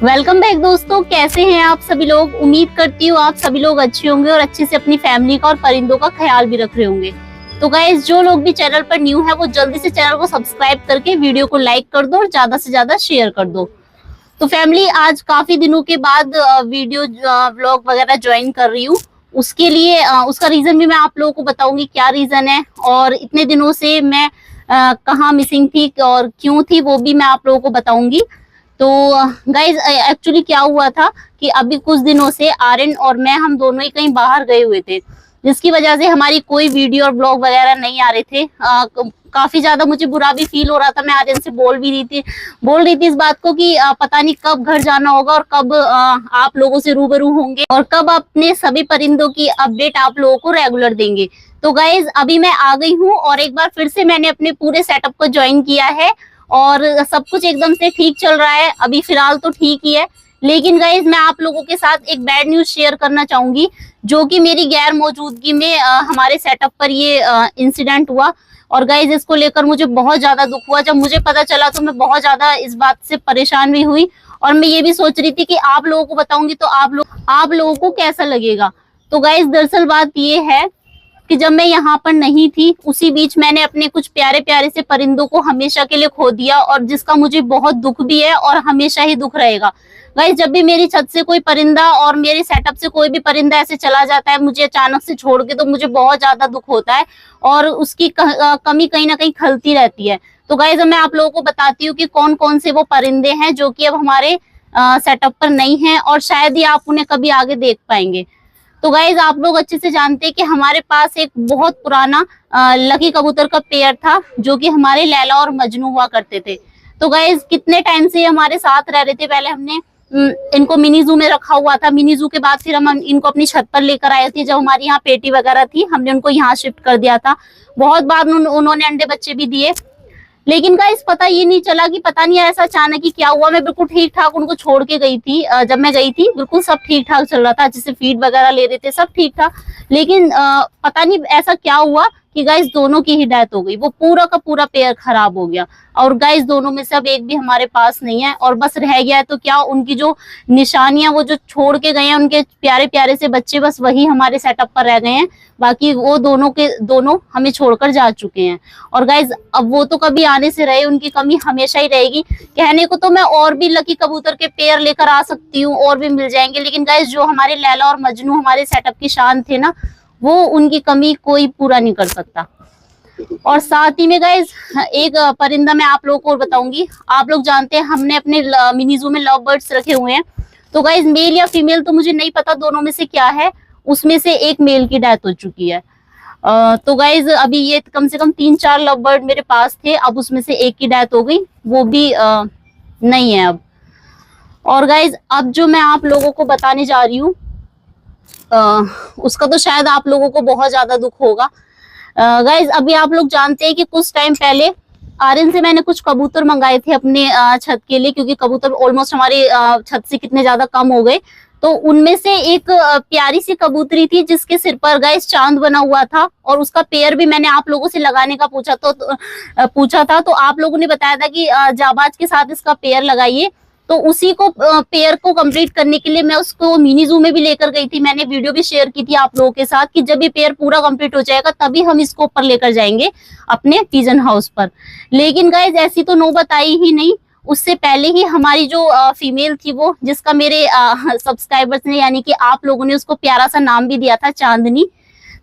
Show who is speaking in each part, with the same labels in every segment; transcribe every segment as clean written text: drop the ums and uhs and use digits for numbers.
Speaker 1: Welcome back दोस्तों, कैसे हैं आप सभी लोग। उम्मीद करती हूँ आप सभी लोग अच्छे होंगे और अच्छे से अपनी फैमिली का और परिंदों का ख्याल भी रख रहे होंगे। तो गाइस, जो लोग भी चैनल पर न्यू है वो जल्दी से चैनल को सब्सक्राइब करके वीडियो को लाइक कर दो और ज्यादा से ज्यादा शेयर कर दो। तो फैमिली, आज काफी दिनों के बाद वीडियो व्लॉग वगैरह ज्वाइन कर रही हूँ। उसके लिए उसका रीजन भी मैं आप लोगों को बताऊंगी क्या रीजन है, और इतने दिनों से मैं कहाँ मिसिंग थी और क्यों थी वो भी मैं आप लोगों को बताऊंगी। तो गाइज, एक्चुअली क्या हुआ था कि अभी कुछ दिनों से आर्यन और मैं हम दोनों ही कहीं बाहर गए हुए थे, जिसकी वजह से हमारी कोई वीडियो और ब्लॉग वगैरह नहीं आ रहे थे। काफी ज्यादा मुझे बुरा भी फील हो रहा था। मैं आर्यन से बोल रही थी इस बात को कि पता नहीं कब घर जाना होगा और कब आप लोगों से रूबरू होंगे और कब अपने सभी परिंदों की अपडेट आप लोगों को रेगुलर देंगे। तो गाइज, अभी मैं आ गई हूँ और एक बार फिर से मैंने अपने पूरे सेटअप को ज्वाइन किया है और सब कुछ एकदम से ठीक चल रहा है। अभी फिलहाल तो ठीक ही है, लेकिन गाइज मैं आप लोगों के साथ एक बैड न्यूज शेयर करना चाहूंगी, जो कि मेरी गैर मौजूदगी में हमारे सेटअप पर ये इंसिडेंट हुआ। और गाइज, इसको लेकर मुझे बहुत ज्यादा दुख हुआ। जब मुझे पता चला तो मैं बहुत ज्यादा इस बात से परेशान भी हुई और मैं ये भी सोच रही थी कि आप लोगों को बताऊंगी तो आप लोगों को कैसा लगेगा। तो गाइज, दरअसल बात ये है कि जब मैं यहाँ पर नहीं थी उसी बीच मैंने अपने कुछ प्यारे प्यारे से परिंदों को हमेशा के लिए खो दिया, और जिसका मुझे बहुत दुख भी है और हमेशा ही दुख रहेगा। गाइस, जब भी मेरी छत से कोई परिंदा और मेरे सेटअप से कोई भी परिंदा ऐसे चला जाता है मुझे अचानक से छोड़ के, तो मुझे बहुत ज्यादा दुख होता है और उसकी कमी कहीं ना कहीं खलती रहती है। तो गाइस, मैं आप लोगों को बताती हूँ कि कौन कौन से वो परिंदे हैं जो कि अब हमारे सेटअप पर नहीं है और शायद ही आप उन्हें कभी आगे देख पाएंगे। तो गाइज, आप लोग अच्छे से जानते हैं कि हमारे पास एक बहुत पुराना लकी कबूतर का पेयर था, जो कि हमारे लैला और मजनू हुआ करते थे। तो गाइज, कितने टाइम से हमारे साथ रह रहे थे। पहले हमने इनको मिनी जू में रखा हुआ था। मिनी जू के बाद फिर हम इनको अपनी छत पर लेकर आए थे। जब हमारी यहाँ पेटी वगैरह थी हमने उनको यहाँ शिफ्ट कर दिया था। बहुत बार उन्होंने अंडे बच्चे भी दिए, लेकिन गाइस पता ये नहीं चला कि पता नहीं ऐसा अचानक ही क्या हुआ। मैं बिल्कुल ठीक ठाक उनको छोड़ के गई थी। जब मैं गई थी बिल्कुल सब ठीक ठाक चल रहा था, अच्छे से फीड वगैरह ले रहे थे, सब ठीक था। लेकिन पता नहीं ऐसा क्या हुआ कि गाइस दोनों की ही डेथ हो गई। वो पूरा का पूरा पेयर खराब हो गया और गाइस दोनों में से अब एक भी हमारे पास नहीं है। और बस रह गया है तो क्या, उनकी जो निशानियां वो जो छोड़ के गए हैं उनके प्यारे प्यारे से बच्चे, बस वही हमारे सेटअप पर रह गए हैं। बाकी वो दोनों के दोनों हमें छोड़कर जा चुके हैं। और गाइज, अब वो तो कभी आने से रहे, उनकी कमी हमेशा ही रहेगी। कहने को तो मैं और भी लकी कबूतर के पेयर लेकर आ सकती हूँ और भी मिल जाएंगे, लेकिन गाइज जो हमारे लैला और मजनू हमारे सेटअप की शान थे ना, वो उनकी कमी कोई पूरा नहीं कर सकता। और साथ ही में गाइज एक परिंदा मैं आप लोगों को बताऊंगी। आप लोग जानते हैं हमने अपने मिनी जू में लव बर्ड्स रखे हुए हैं। तो गाइज, मेल या फीमेल तो मुझे नहीं पता दोनों में से क्या है। उसमें से एक मेल की डेथ हो चुकी है। तो गाइज, अभी ये कम से कम 3-4 लव बर्ड मेरे पास थे, अब उसमें से एक की डेथ हो गई, वो भी नहीं है अब। और गाइज, अब जो मैं आप लोगों को बताने जा रही हूँ उसका तो शायद आप लोगों को बहुत ज्यादा दुख होगा। गाइज, अभी आप लोग जानते हैं कि कुछ टाइम पहले आर्यन से मैंने कुछ कबूतर मंगाए थे अपने छत के लिए, क्योंकि कबूतर ऑलमोस्ट हमारे छत से कितने ज्यादा कम हो गए। तो उनमें से एक प्यारी सी कबूतरी थी जिसके सिर पर गाइस चांद बना हुआ था, और उसका पेयर भी मैंने आप लोगों से लगाने का पूछा था। तो आप लोगों ने बताया था कि जाबाज के साथ इसका पेयर लगाइए। तो उसी को पेयर को कंप्लीट करने के लिए मैं उसको मिनी जू में भी लेकर गई थी। मैंने वीडियो भी शेयर की थी आप लोगों के साथ कि जब ये पेयर पूरा कंप्लीट हो जाएगा तभी हम इसको ऊपर लेकर जाएंगे अपने पिजन हाउस पर। लेकिन गाइस, ऐसी तो नौबत आई ही नहीं। उससे पहले ही हमारी जो फीमेल थी, वो जिसका मेरे सब्सक्राइबर्स ने यानी कि आप लोगों ने उसको प्यारा सा नाम भी दिया था, चांदनी।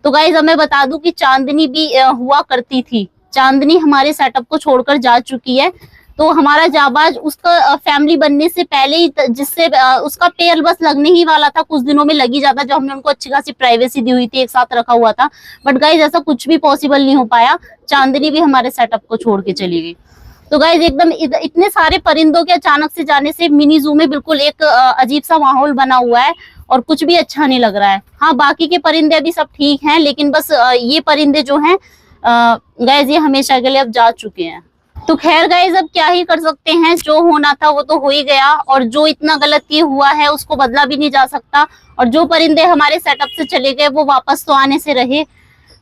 Speaker 1: तो गाइज, अब मैं बता दूं कि चांदनी भी हुआ करती थी। चांदनी हमारे सेटअप को छोड़कर जा चुकी है। तो हमारा जाबाज उसका फैमिली बनने से पहले ही, जिससे उसका पेयर बस लगने ही वाला था, कुछ दिनों में लगी जाता, जो हमने उनको अच्छी खासी प्राइवेसी दी हुई थी, एक साथ रखा हुआ था। बट गाइज, ऐसा कुछ भी पॉसिबल नहीं हो पाया। चांदनी भी हमारे सेटअप को छोड़ के चली गई। तो गाइज, एकदम इतने सारे परिंदों के अचानक से जाने से मिनी जू में बिल्कुल एक अजीब सा माहौल बना हुआ है और कुछ भी अच्छा नहीं लग रहा है। हाँ, बाकी के परिंदे अभी सब ठीक हैं, लेकिन बस ये परिंदे जो हैं गाइज, ये हमेशा के लिए अब जा चुके हैं। तो खैर गाइज, अब क्या ही कर सकते हैं, जो होना था वो तो हो ही गया, और जो इतना गलत ये हुआ है उसको बदला भी नहीं जा सकता। और जो परिंदे हमारे सेटअप से चले गए वो वापस तो आने से रहे,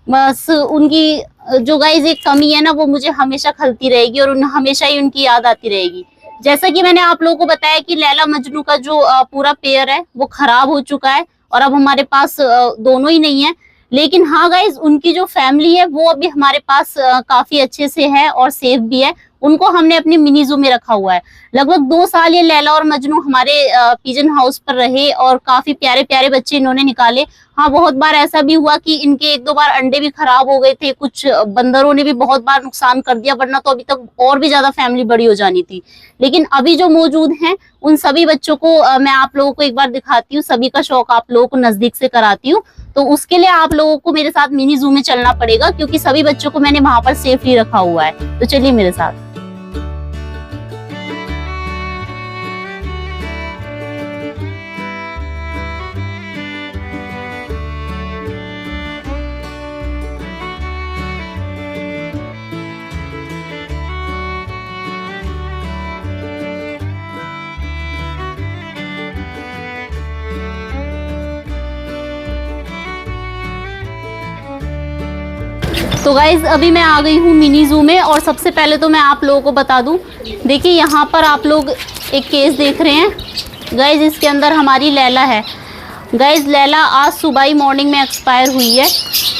Speaker 1: बस उनकी जो गाइज एक कमी है ना, वो मुझे हमेशा खलती रहेगी और हमेशा ही उनकी याद आती रहेगी। जैसा कि मैंने आप लोगों को बताया कि लैला मजनू का जो पूरा पेयर है वो खराब हो चुका है और अब हमारे पास दोनों ही नहीं है। लेकिन हाँ गाइज, उनकी जो फैमिली है वो अभी हमारे पास काफी अच्छे से है और सेफ भी है। उनको हमने अपने मिनी जू में रखा हुआ है। लगभग 2 साल ये लैला और मजनू हमारे पिजन हाउस पर रहे और काफी प्यारे प्यारे बच्चे इन्होंने निकाले। हाँ, बहुत बार ऐसा भी हुआ कि इनके 1-2 बार अंडे भी खराब हो गए थे, कुछ बंदरों ने भी बहुत बार नुकसान कर दिया, वरना तो अभी तक और भी ज्यादा फैमिली बड़ी हो जानी थी। लेकिन अभी जो मौजूद हैं उन सभी बच्चों को मैं आप लोगों को एक बार दिखाती हूँ, सभी का शौक आप लोगों को नजदीक से कराती हूँ। तो उसके लिए आप लोगों को मेरे साथ मिनी जू में चलना पड़ेगा, क्योंकि सभी बच्चों को मैंने वहां पर सेफली रखा हुआ है। तो चलिए मेरे साथ। तो गाइज अभी मैं आ गई हूँ मिनी जू में और सबसे पहले तो मैं आप लोगों को बता दूं, देखिए यहाँ पर आप लोग एक केस देख रहे हैं गाइज, इसके अंदर हमारी लैला है। गाइज लैला आज सुबह ही मॉर्निंग में एक्सपायर हुई है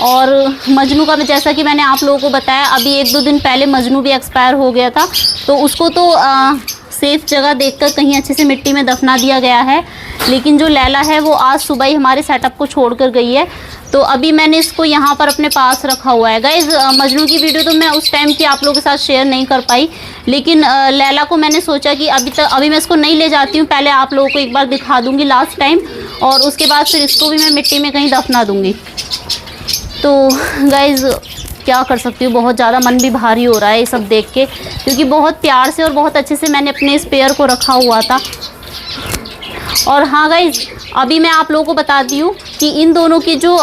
Speaker 1: और मजनू का जैसा कि मैंने आप लोगों को बताया अभी 1-2 दिन पहले मजनू भी एक्सपायर हो गया था। तो उसको तो सेफ जगह देखकर कहीं अच्छे से मिट्टी में दफना दिया गया है, लेकिन जो लैला है वो आज सुबह ही हमारे सेटअप को छोड़कर गई है। तो अभी मैंने इसको यहाँ पर अपने पास रखा हुआ है। गाइज मजनू की वीडियो तो मैं उस टाइम की आप लोगों के साथ शेयर नहीं कर पाई, लेकिन लैला को मैंने सोचा कि अभी मैं इसको नहीं ले जाती हूँ, पहले आप लोगों को एक बार दिखा दूंगी लास्ट टाइम, और उसके बाद फिर इसको भी मैं मिट्टी में कहीं दफना दूंगी। तो गाइज क्या कर सकती हूँ, बहुत ज़्यादा मन भी भारी हो रहा है ये सब देख के, क्योंकि बहुत प्यार से और बहुत अच्छे से मैंने अपने इस पेयर को रखा हुआ था। और हाँ गाइज अभी मैं आप लोगों को बताती हूँ कि इन दोनों के जो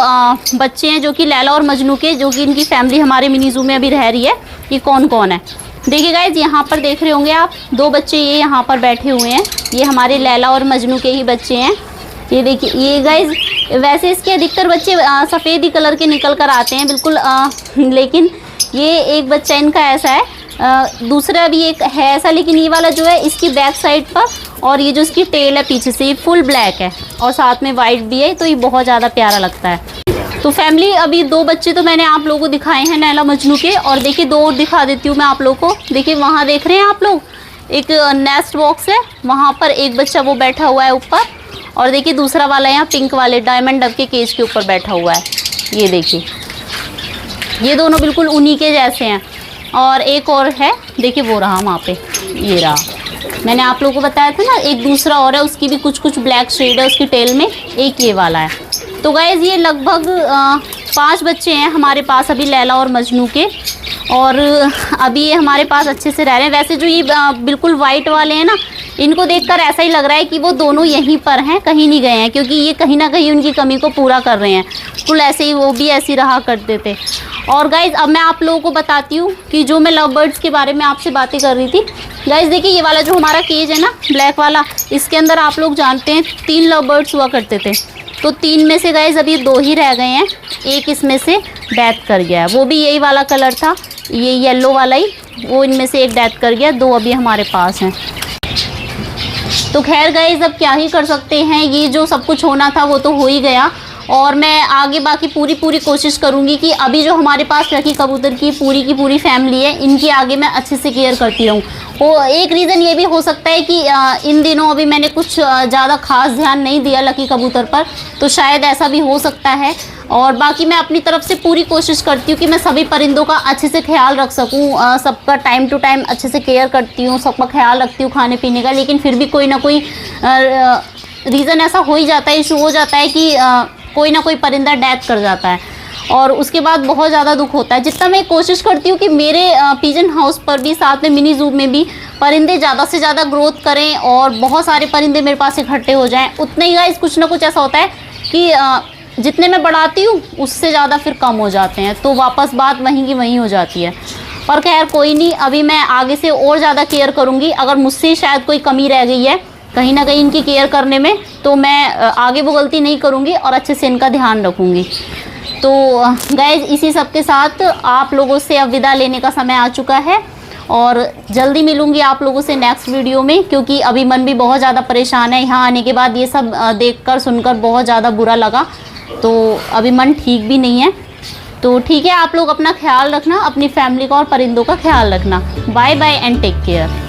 Speaker 1: बच्चे हैं, जो कि लैला और मजनू के, जो कि इनकी फैमिली हमारे मिनी जू में अभी रह रही है, ये कौन कौन है। देखिए गाइज यहाँ पर देख रहे होंगे आप 2 बच्चे ये यहाँ पर बैठे हुए हैं, ये हमारे लैला और मजनू के ही बच्चे हैं। ये देखिए ये गाइज, वैसे इसके अधिकतर बच्चे सफ़ेद ही कलर के निकल कर आते हैं बिल्कुल, लेकिन ये एक बच्चा इनका ऐसा है, दूसरा भी एक है ऐसा, लेकिन ये वाला जो है इसकी बैक साइड पर और ये जो इसकी टेल है पीछे से, ये फुल ब्लैक है और साथ में वाइट भी है, तो ये बहुत ज़्यादा प्यारा लगता है। तो फैमिली अभी 2 बच्चे तो मैंने आप लोगों को दिखाए हैं लैला मजनू के, और देखिए 2 और दिखा देती हूँ मैं आप लोगों को। देखिए वहाँ देख रहे हैं आप लोग, एक नेस्ट बॉक्स है, वहाँ पर एक बच्चा वो बैठा हुआ है ऊपर, और देखिए दूसरा वाला यहाँ पिंक वाले डायमंड डब के केज के ऊपर बैठा हुआ है। ये देखिए ये दोनों बिल्कुल उन्हीं के जैसे हैं। और एक और है, देखिए वो रहा वहाँ पे, ये रहा, मैंने आप लोगों को बताया था ना, एक दूसरा और है, उसकी भी कुछ ब्लैक शेड है उसकी टेल में, एक ये वाला है। तो गाइज ये लगभग 5 बच्चे हैं हमारे पास अभी लैला और मजनू के, और अभी ये हमारे पास अच्छे से रह रहे हैं। वैसे जो ये बिल्कुल वाइट वाले हैं ना, इनको देखकर ऐसा ही लग रहा है कि वो दोनों यहीं पर हैं, कहीं नहीं गए हैं, क्योंकि ये कहीं ना कहीं उनकी कमी को पूरा कर रहे हैं। बिल्कुल ऐसे ही वो भी ऐसे रहा करते थे। और गाइज अब मैं आप लोगों को बताती हूँ कि जो मैं लव बर्ड्स के बारे में आपसे बातें कर रही थी। गाइज देखिए ये वाला जो हमारा केज है ना ब्लैक वाला, इसके अंदर आप लोग जानते हैं 3 लव बर्ड्स हुआ करते थे। तो 3 में से गाइज अभी 2 ही रह गए हैं, एक इसमें से डेथ कर गया है, वो भी यही वाला कलर था, ये येलो वाला ही, वो इनमें से एक डेथ कर गया, 2 अभी हमारे पास हैं। तो खैर गाइज अब क्या ही कर सकते हैं, ये जो सब कुछ होना था वो तो हो ही गया, और मैं आगे बाकी पूरी कोशिश करूंगी कि अभी जो हमारे पास रखी कबूतर की पूरी फैमिली है, इनकी आगे मैं अच्छे से केयर करती रहूँ। वो एक रीज़न ये भी हो सकता है कि इन दिनों अभी मैंने कुछ ज़्यादा खास ध्यान नहीं दिया लकी कबूतर पर, तो शायद ऐसा भी हो सकता है। और बाकी मैं अपनी तरफ से पूरी कोशिश करती हूँ कि मैं सभी परिंदों का अच्छे से ख्याल रख सकूँ, सबका टाइम टू टाइम अच्छे से केयर करती हूँ, सबका ख्याल रखती हूँ खाने पीने का, लेकिन फिर भी कोई ना कोई रीज़न ऐसा हो ही जाता है, इशू हो जाता है कि कोई ना कोई परिंदा डेथ कर जाता है, और उसके बाद बहुत ज़्यादा दुख होता है। जितना मैं कोशिश करती हूँ कि मेरे पिजन हाउस पर भी, साथ में मिनी जू में भी परिंदे ज़्यादा से ज़्यादा ग्रोथ करें और बहुत सारे परिंदे मेरे पास इकट्ठे हो जाएं, उतने ही गाइस कुछ ना कुछ ऐसा होता है कि जितने मैं बढ़ाती हूँ उससे ज़्यादा फिर कम हो जाते हैं, तो वापस बात वहीं की वहीं हो जाती है। पर खैर कोई नहीं, अभी मैं आगे से और ज़्यादा केयर करूँगी। अगर मुझसे शायद कोई कमी रह गई है कहीं ना कहीं इनकी केयर करने में, तो मैं आगे वो गलती नहीं करूँगी और अच्छे से इनका ध्यान रखूँगी। तो गाइज इसी सब के साथ आप लोगों से अब विदा लेने का समय आ चुका है, और जल्दी मिलूंगी आप लोगों से नेक्स्ट वीडियो में, क्योंकि अभी मन भी बहुत ज़्यादा परेशान है। यहाँ आने के बाद ये सब देखकर सुनकर बहुत ज़्यादा बुरा लगा, तो अभी मन ठीक भी नहीं है। तो ठीक है, आप लोग अपना ख्याल रखना, अपनी फैमिली का और परिंदों का ख्याल रखना। Bye bye and take care.